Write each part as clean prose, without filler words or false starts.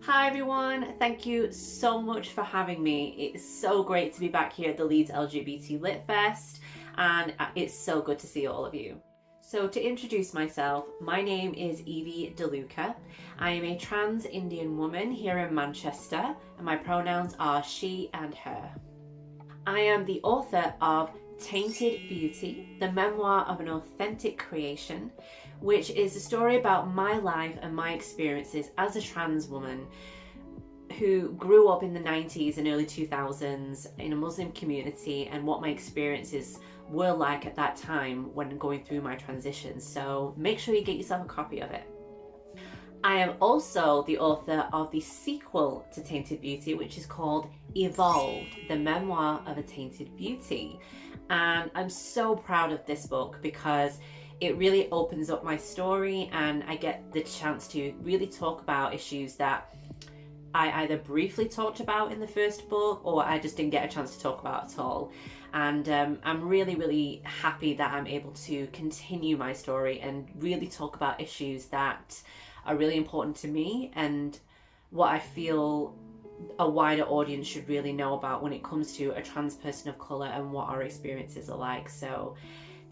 Hi everyone, thank you so much for having me. It's so great to be back here at the Leeds LGBT Lit Fest, and it's so good to see all of you. So to introduce myself, my name is Yvy DeLuca. I am a trans Indian woman here in Manchester, and my pronouns are she and her. I am the author of Tainted Beauty, the memoir of an authentic creation, which is a story about my life and my experiences as a trans woman who grew up in the 90s and early 2000s in a Muslim community, and what my experiences were like at that time when going through my transition. So make sure you get yourself a copy of it. I am also the author of the sequel to Tainted Beauty, which is called Yvolved, the memoir of a Tainted Beauty. And I'm so proud of this book because it really opens up my story, and I get the chance to really talk about issues that I either briefly talked about in the first book or I just didn't get a chance to talk about at all. And I'm really happy that I'm able to continue my story and really talk about issues that are really important to me and what I feel a wider audience should really know about when it comes to a trans person of colour and what our experiences are like. So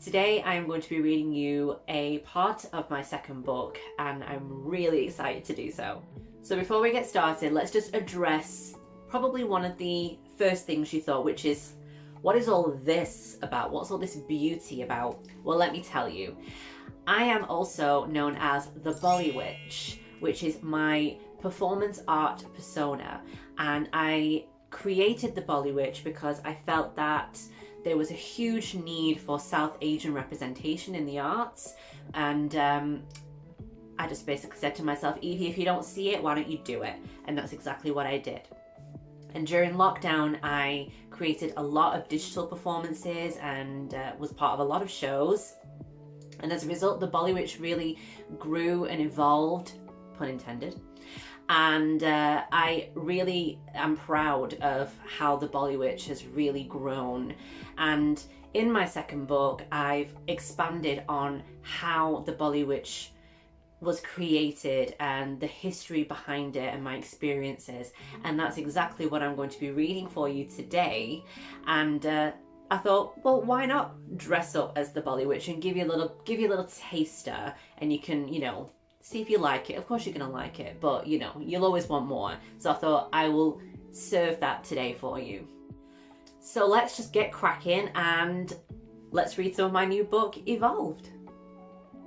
today I'm going to be reading you a part of my second book, and I'm really excited to do so. So before we get started, let's just address probably one of the first things you thought, which is, what is all this about? What's all this beauty about? Well, let me tell you. I am also known as the BollyWitch, which is my performance art persona, and I created the BollyWitch because I felt that there was a huge need for South Asian representation in the arts, and I just basically said to myself, Evie, if you don't see it, why don't you do it? And that's exactly what I did. And during lockdown, I created a lot of digital performances and was part of a lot of shows. And as a result, the BollyWitch really grew and evolved, pun intended. And I really am proud of how the BollyWitch has really grown. And in my second book, I've expanded on how the BollyWitch was created and the history behind it and my experiences. And that's exactly what I'm going to be reading for you today. And I thought, well, why not dress up as the BollyWitch and give you a little taster, and you can, see if you like it. Of course you're gonna like it, but you'll always want more. So I thought I will serve that today for you. So let's just get cracking and let's read some of my new book, Yvolved.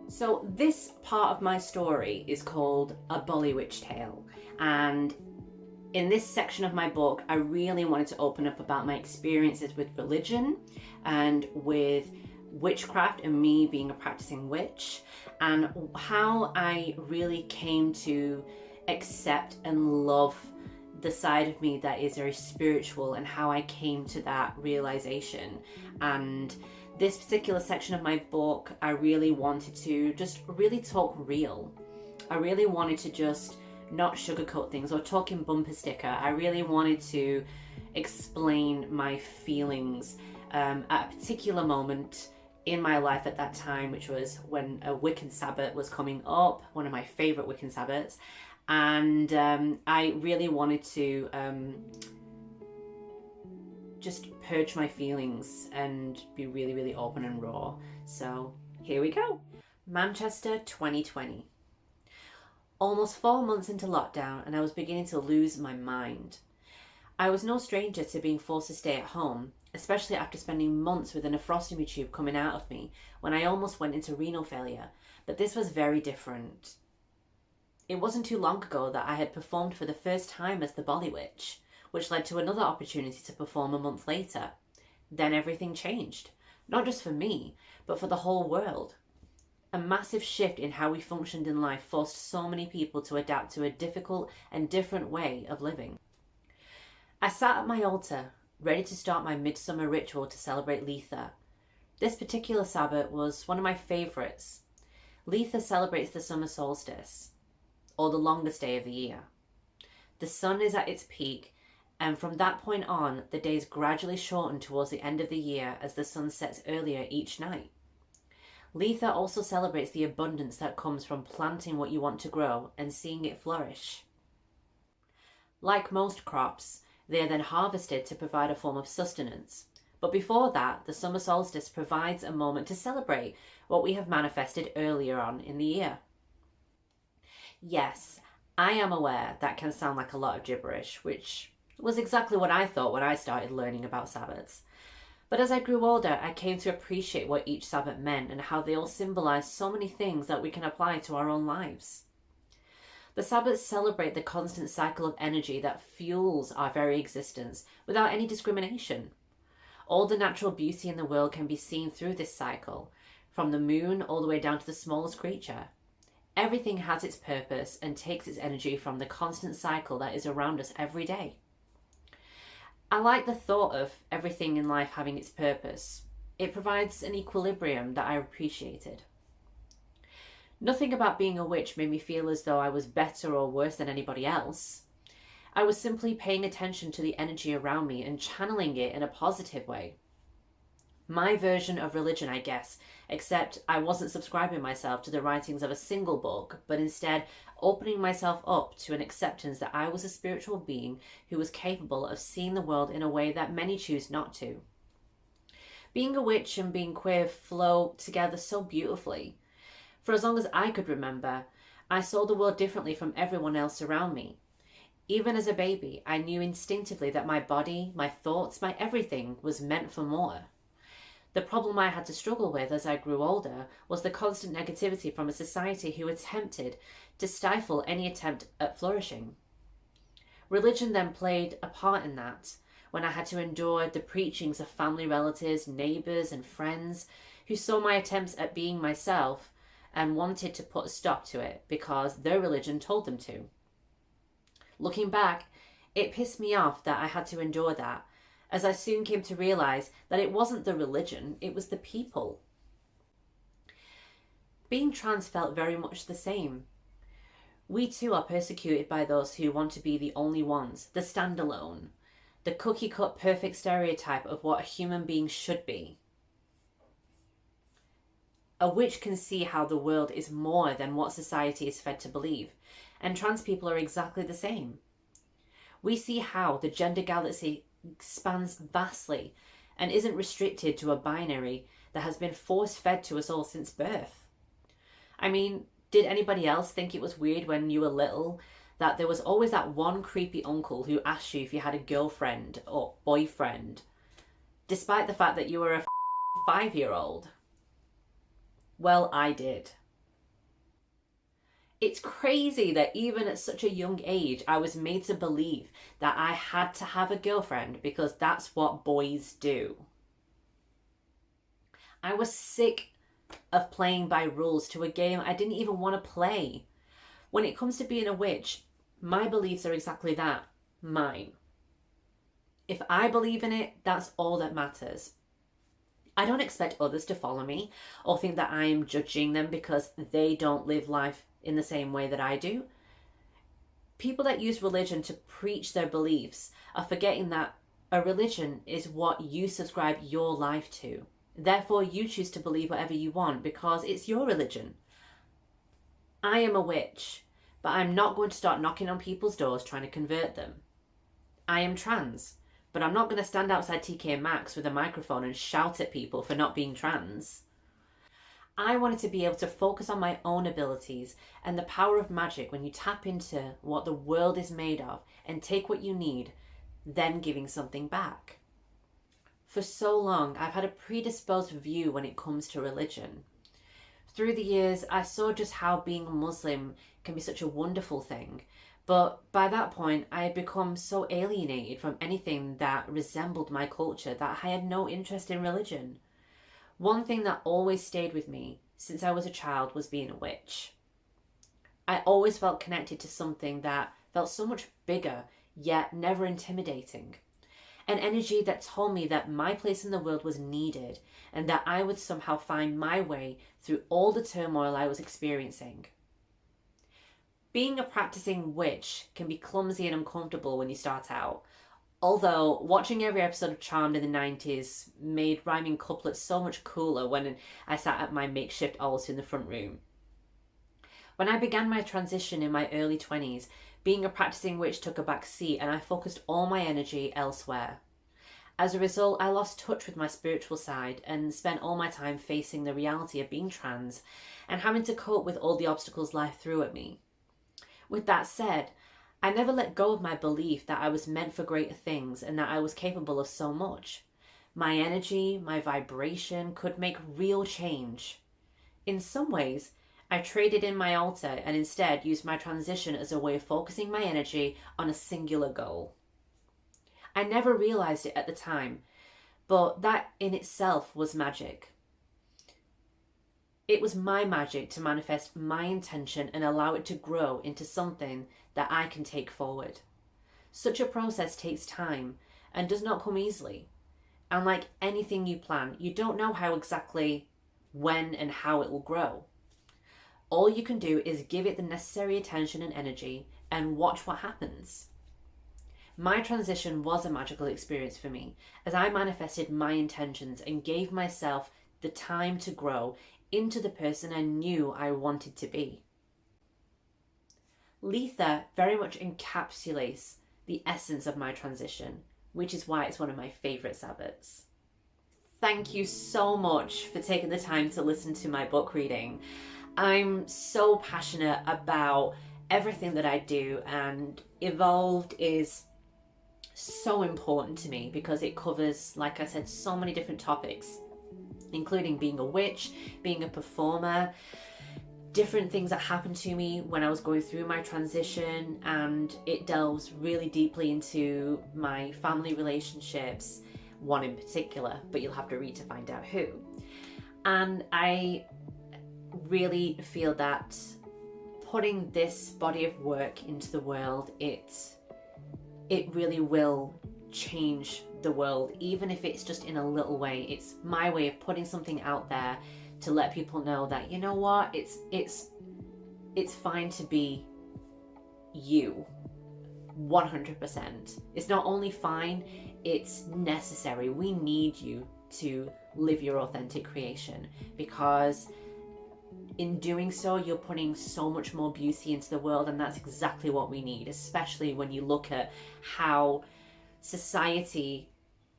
So this part of my story is called A BollyWitch Tale, and in this section of my book, I really wanted to open up about my experiences with religion and with witchcraft and me being a practicing witch, and how I really came to accept and love the side of me that is very spiritual, and how I came to that realization. And this particular section of my book, I really wanted to just really talk real. I really wanted to just not sugarcoat things or talk in bumper sticker. I really wanted to explain my feelings at a particular moment in my life at that time, which was when a Wiccan Sabbath was coming up, one of my favourite Wiccan Sabbaths. And I really wanted to just purge my feelings and be really open and raw. So here we go. Manchester 2020. Almost 4 months into lockdown, and I was beginning to lose my mind. I was no stranger to being forced to stay at home, especially after spending months with a nephrostomy tube coming out of me when I almost went into renal failure. But this was very different. It wasn't too long ago that I had performed for the first time as the BollyWitch, which led to another opportunity to perform a month later. Then everything changed, not just for me, but for the whole world. A massive shift in how we functioned in life forced so many people to adapt to a difficult and different way of living. I sat at my altar, ready to start my midsummer ritual to celebrate Litha. This particular Sabbath was one of my favourites. Litha celebrates the summer solstice, or the longest day of the year. The sun is at its peak, and from that point on, the days gradually shorten towards the end of the year as the sun sets earlier each night. Litha also celebrates the abundance that comes from planting what you want to grow and seeing it flourish. Like most crops, they are then harvested to provide a form of sustenance. But before that, the summer solstice provides a moment to celebrate what we have manifested earlier on in the year. Yes, I am aware that can sound like a lot of gibberish, which was exactly what I thought when I started learning about Sabbats. But as I grew older, I came to appreciate what each Sabbat meant and how they all symbolise so many things that we can apply to our own lives. The Sabbats celebrate the constant cycle of energy that fuels our very existence without any discrimination. All the natural beauty in the world can be seen through this cycle, from the moon all the way down to the smallest creature. Everything has its purpose and takes its energy from the constant cycle that is around us every day. I like the thought of everything in life having its purpose. It provides an equilibrium that I appreciated. Nothing about being a witch made me feel as though I was better or worse than anybody else. I was simply paying attention to the energy around me and channeling it in a positive way. My version of religion, I guess, except I wasn't subscribing myself to the writings of a single book, but instead opening myself up to an acceptance that I was a spiritual being who was capable of seeing the world in a way that many choose not to. Being a witch and being queer flow together so beautifully. For as long as I could remember, I saw the world differently from everyone else around me. Even as a baby, I knew instinctively that my body, my thoughts, my everything was meant for more. The problem I had to struggle with as I grew older was the constant negativity from a society who attempted to stifle any attempt at flourishing. Religion then played a part in that, when I had to endure the preachings of family relatives, neighbours and friends who saw my attempts at being myself and wanted to put a stop to it because their religion told them to. Looking back, it pissed me off that I had to endure that, as I soon came to realise that it wasn't the religion, it was the people. Being trans felt very much the same. We too are persecuted by those who want to be the only ones, the standalone, the cookie-cut perfect stereotype of what a human being should be. A witch can see how the world is more than what society is fed to believe, and trans people are exactly the same. We see how the gender galaxy expands vastly and isn't restricted to a binary that has been force-fed to us all since birth. I mean, did anybody else think it was weird when you were little that there was always that one creepy uncle who asked you if you had a girlfriend or boyfriend, despite the fact that you were a 5-year-old? Well, I did. It's crazy that even at such a young age, I was made to believe that I had to have a girlfriend because that's what boys do. I was sick of playing by rules to a game I didn't even want to play. When it comes to being a witch, my beliefs are exactly that, mine. If I believe in it, that's all that matters. I don't expect others to follow me or think that I am judging them because they don't live life in the same way that I do. People that use religion to preach their beliefs are forgetting that a religion is what you subscribe your life to. Therefore, you choose to believe whatever you want because it's your religion. I am a witch, but I'm not going to start knocking on people's doors trying to convert them. I am trans, but I'm not going to stand outside TK Maxx with a microphone and shout at people for not being trans. I wanted to be able to focus on my own abilities and the power of magic when you tap into what the world is made of and take what you need, then giving something back. For so long, I've had a predisposed view when it comes to religion. Through the years, I saw just how being a Muslim can be such a wonderful thing, but by that point, I had become so alienated from anything that resembled my culture that I had no interest in religion. One thing that always stayed with me since I was a child was being a witch. I always felt connected to something that felt so much bigger, yet never intimidating. An energy that told me that my place in the world was needed and that I would somehow find my way through all the turmoil I was experiencing. Being a practicing witch can be clumsy and uncomfortable when you start out. Although watching every episode of Charmed in the 90s made rhyming couplets so much cooler when I sat at my makeshift altar in the front room. When I began my transition in my early 20s, Being a practicing witch took a back seat and I focused all my energy elsewhere. As a result, I lost touch with my spiritual side and spent all my time facing the reality of being trans and having to cope with all the obstacles life threw at me. With that said, I never let go of my belief that I was meant for greater things and that I was capable of so much. My energy, my vibration could make real change. In some ways, I traded in my altar and instead used my transition as a way of focusing my energy on a singular goal. I never realized it at the time, but that in itself was magic. It was my magic to manifest my intention and allow it to grow into something that I can take forward. Such a process takes time and does not come easily. And like anything you plan, you don't know how exactly when and how it will grow. All you can do is give it the necessary attention and energy and watch what happens. My transition was a magical experience for me as I manifested my intentions and gave myself the time to grow into the person I knew I wanted to be. Letha very much encapsulates the essence of my transition, which is why it's one of my favourite Sabbats. Thank you so much for taking the time to listen to my book reading. I'm so passionate about everything that I do, and Yvolved is so important to me because it covers, like I said, so many different topics, including being a witch, being a performer, different things that happened to me when I was going through my transition, and it delves really deeply into my family relationships, one in particular, but you'll have to read to find out who. And I really feel that putting this body of work into the world, it really will change the world, even if it's just in a little way. It's my way of putting something out there to let people know that, you know what, it's fine to be you 100%. It's not only fine, it's necessary. We need you to live your authentic creation, because in doing so, you're putting so much more beauty into the world, and that's exactly what we need, especially when you look at how society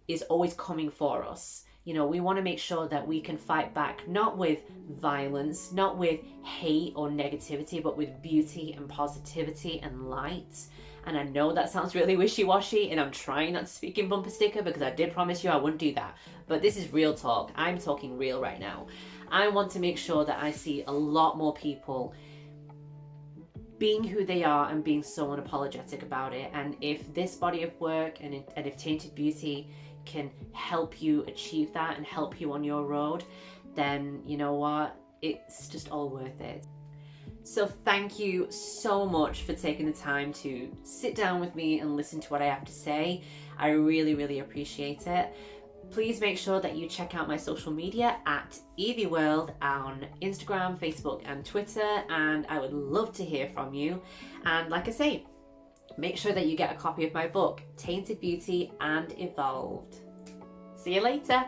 is always coming for us. You know, we want to make sure that we can fight back, not with violence, not with hate or negativity, but with beauty and positivity and light. And I know that sounds really wishy-washy, and I'm trying not to speak in bumper sticker because I did promise you I wouldn't do that. But this is real talk. I'm talking real right now. I want to make sure that I see a lot more people being who they are and being so unapologetic about it. And if this body of work and if Tainted Beauty can help you achieve that and help you on your road, then you know what? It's just all worth it. So thank you so much for taking the time to sit down with me and listen to what I have to say. I really, really appreciate it. Please make sure that you check out my social media at Yvolved on Instagram, Facebook, and Twitter, and I would love to hear from you. And like I say, make sure that you get a copy of my book, Tainted Beauty and Yvolved. See you later.